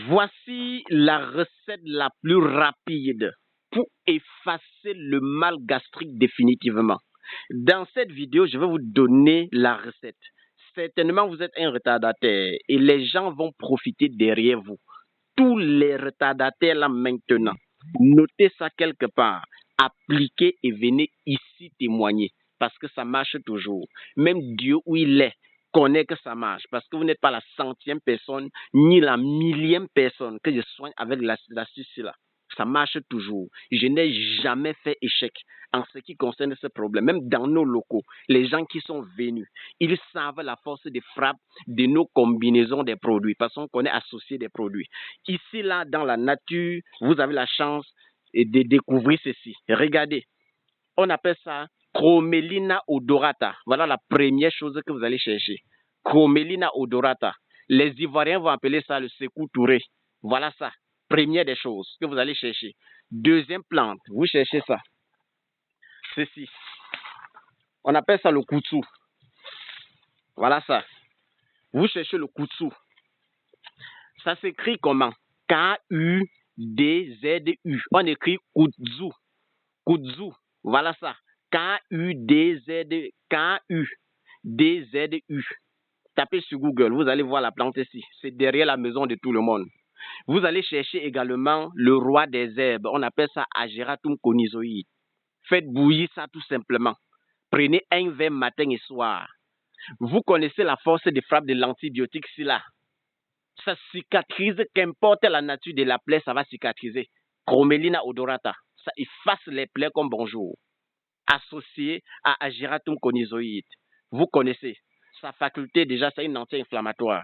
Voici la recette la plus rapide pour effacer le mal gastrique définitivement. Dans cette vidéo, je vais vous donner la recette. Certainement, vous êtes un retardataire et les gens vont profiter derrière vous. Tous les retardataires là maintenant, notez ça quelque part, appliquez et venez ici témoigner parce que ça marche toujours. Même Dieu où il est connaît que ça marche parce que vous n'êtes pas la centième personne ni la millième personne que je soigne avec l'astuce là. Ça marche toujours. Je n'ai jamais fait échec en ce qui concerne ce problème. Même dans nos locaux, les gens qui sont venus, ils savent la force de frappe de nos combinaisons des produits parce qu'on connaît associer des produits. Ici, là, dans la nature, vous avez la chance de découvrir ceci. Regardez, on appelle ça Chromelina odorata. Voilà la première chose que vous allez chercher. Chromelina odorata. Les Ivoiriens vont appeler ça le Sékou Touré. Voilà ça. Première des choses que vous allez chercher. Deuxième plante, vous cherchez ça. Ceci. On appelle ça le koutsou. Voilà ça. Vous cherchez le koutsou. Ça s'écrit comment? K-U-D-Z-U. On écrit kudzu. Kudzu. Voilà ça. K-U-D-Z-U. K-U-D-Z-U. Tapez sur Google. Vous allez voir la plante ici. C'est derrière la maison de tout le monde. Vous allez chercher également le roi des herbes. On appelle ça Ageratum conizoïde. Faites bouillir ça tout simplement. Prenez un verre matin et soir. Vous connaissez la force de frappe de l'antibiotique ici là. Ça cicatrise, qu'importe la nature de la plaie, ça va cicatriser. Chromelina odorata, ça efface les plaies comme bonjour. Associé à Ageratum conizoïde. Vous connaissez. Sa faculté déjà, c'est une anti-inflammatoire.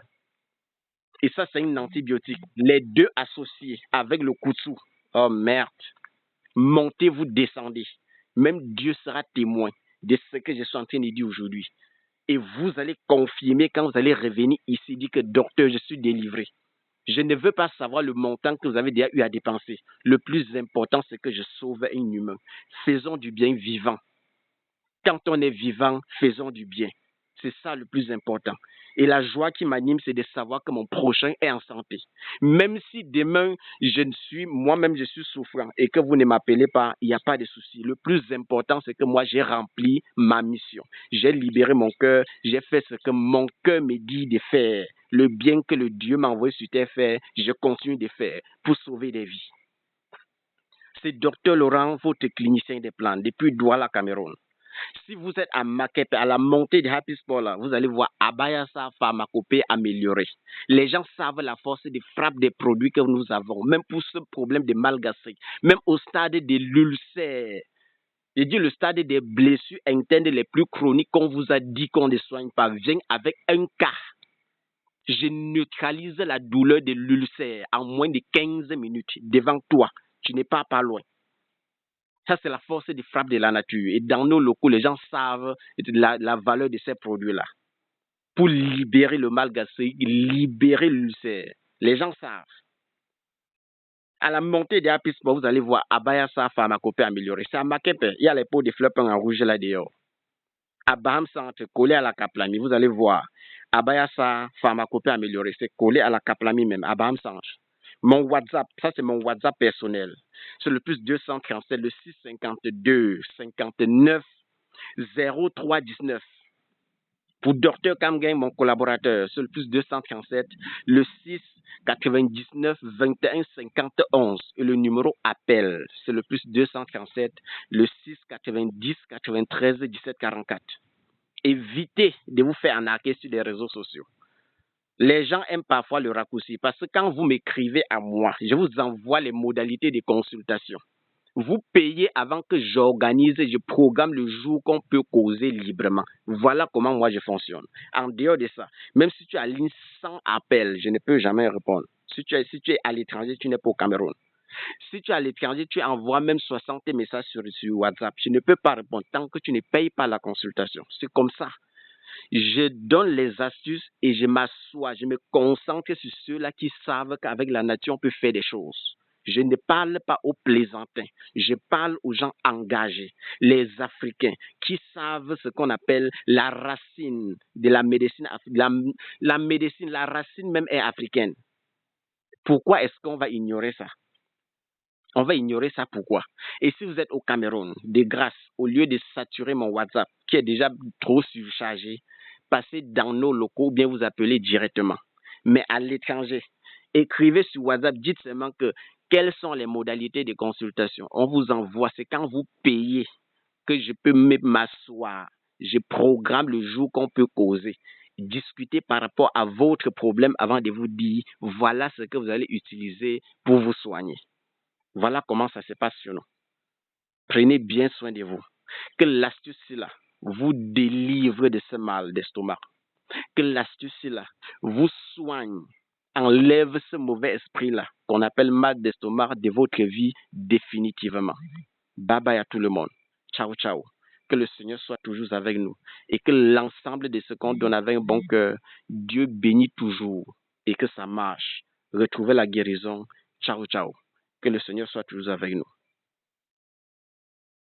Et ça, c'est une antibiotique. Les deux associés avec le koutsou. Oh merde. Montez, vous descendez. Même Dieu sera témoin de ce que je suis en train de dire aujourd'hui. Et vous allez confirmer quand vous allez revenir ici, dire que docteur, je suis délivré. Je ne veux pas savoir le montant que vous avez déjà eu à dépenser. Le plus important, c'est que je sauve un humain. Faisons du bien vivant. Quand on est vivant, faisons du bien. C'est ça le plus important. Et la joie qui m'anime, c'est de savoir que mon prochain est en santé. Même si demain, moi-même, je suis souffrant et que vous ne m'appelez pas, il n'y a pas de souci. Le plus important, c'est que moi, j'ai rempli ma mission. J'ai libéré mon cœur. J'ai fait ce que mon cœur me dit de faire. Le bien que le Dieu m'a envoyé sur terre faire, je continue de faire pour sauver des vies. C'est Dr Laurent, votre clinicien des plantes, depuis Douala, Cameroun. Si vous êtes à Maquette, à la montée de Happy Sport, là, vous allez voir Abayasa pharmacopée améliorée. Les gens savent la force de frappe des produits que nous avons, même pour ce problème de mal gastrique, même au stade de l'ulcère. Je dis le stade des blessures internes les plus chroniques qu'on vous a dit qu'on ne soigne pas. Viens avec un cas. Je neutralise la douleur de l'ulcère en moins de 15 minutes devant toi. Tu n'es pas loin. Ça, c'est la force de frappe de la nature. Et dans nos locaux, les gens savent la valeur de ces produits-là. Pour libérer le mal gastrique, libérer l'ulcère. Les gens savent. À la montée des Happy Sport, vous allez voir Abayasa pharmacopée améliorée. C'est à Makepe. Il y a les pots de fleurs en rouge là dehors. À Baham Centre, collé à la Kaplami, vous allez voir Abayasa pharmacopée améliorée. C'est collé à la Kaplami même, à Baham Centre. Mon WhatsApp, ça c'est mon WhatsApp personnel. C'est le plus 237, le 652 59 03 19. Pour Dr Kamgang, mon collaborateur, c'est le plus 237, le 6 99 21 51. Et le numéro appel, c'est le plus 237, le 6 90 93 17 44. Évitez de vous faire arnaquer sur les réseaux sociaux. Les gens aiment parfois le raccourci parce que quand vous m'écrivez à moi, je vous envoie les modalités de consultation. Vous payez avant que j'organise et je programme le jour qu'on peut causer librement. Voilà comment moi je fonctionne. En dehors de ça, même si tu as ligne sans appel, je ne peux jamais répondre. Si tu es à l'étranger, tu n'es pas au Cameroun. Si tu es à l'étranger, tu envoies même 60 messages sur WhatsApp. Je ne peux pas répondre tant que tu ne payes pas la consultation. C'est comme ça. Je donne les astuces et je m'assois, je me concentre sur ceux-là qui savent qu'avec la nature, on peut faire des choses. Je ne parle pas aux plaisantins, je parle aux gens engagés, les Africains qui savent ce qu'on appelle la racine de la médecine. La racine même est africaine. Pourquoi est-ce qu'on va ignorer ça? On va ignorer ça pourquoi? Et si vous êtes au Cameroun, de grâce, au lieu de saturer mon WhatsApp, qui est déjà trop surchargé, passez dans nos locaux ou bien vous appelez directement. Mais à l'étranger, écrivez sur WhatsApp, dites seulement que quelles sont les modalités de consultation. On vous envoie, c'est quand vous payez que je peux même m'asseoir. Je programme le jour qu'on peut causer. Discuter par rapport à votre problème avant de vous dire voilà ce que vous allez utiliser pour vous soigner. Voilà comment ça se passe chez nous. Prenez bien soin de vous. Que l'astuce-là vous délivre de ce mal d'estomac. Que l'astuce-là vous soigne, enlève ce mauvais esprit-là qu'on appelle mal d'estomac de votre vie définitivement. Bye bye à tout le monde. Ciao, ciao. Que le Seigneur soit toujours avec nous et que l'ensemble de ce qu'on donne avec un bon cœur, Dieu bénit toujours et que ça marche. Retrouvez la guérison. Ciao, ciao. Que le Seigneur soit toujours avec nous.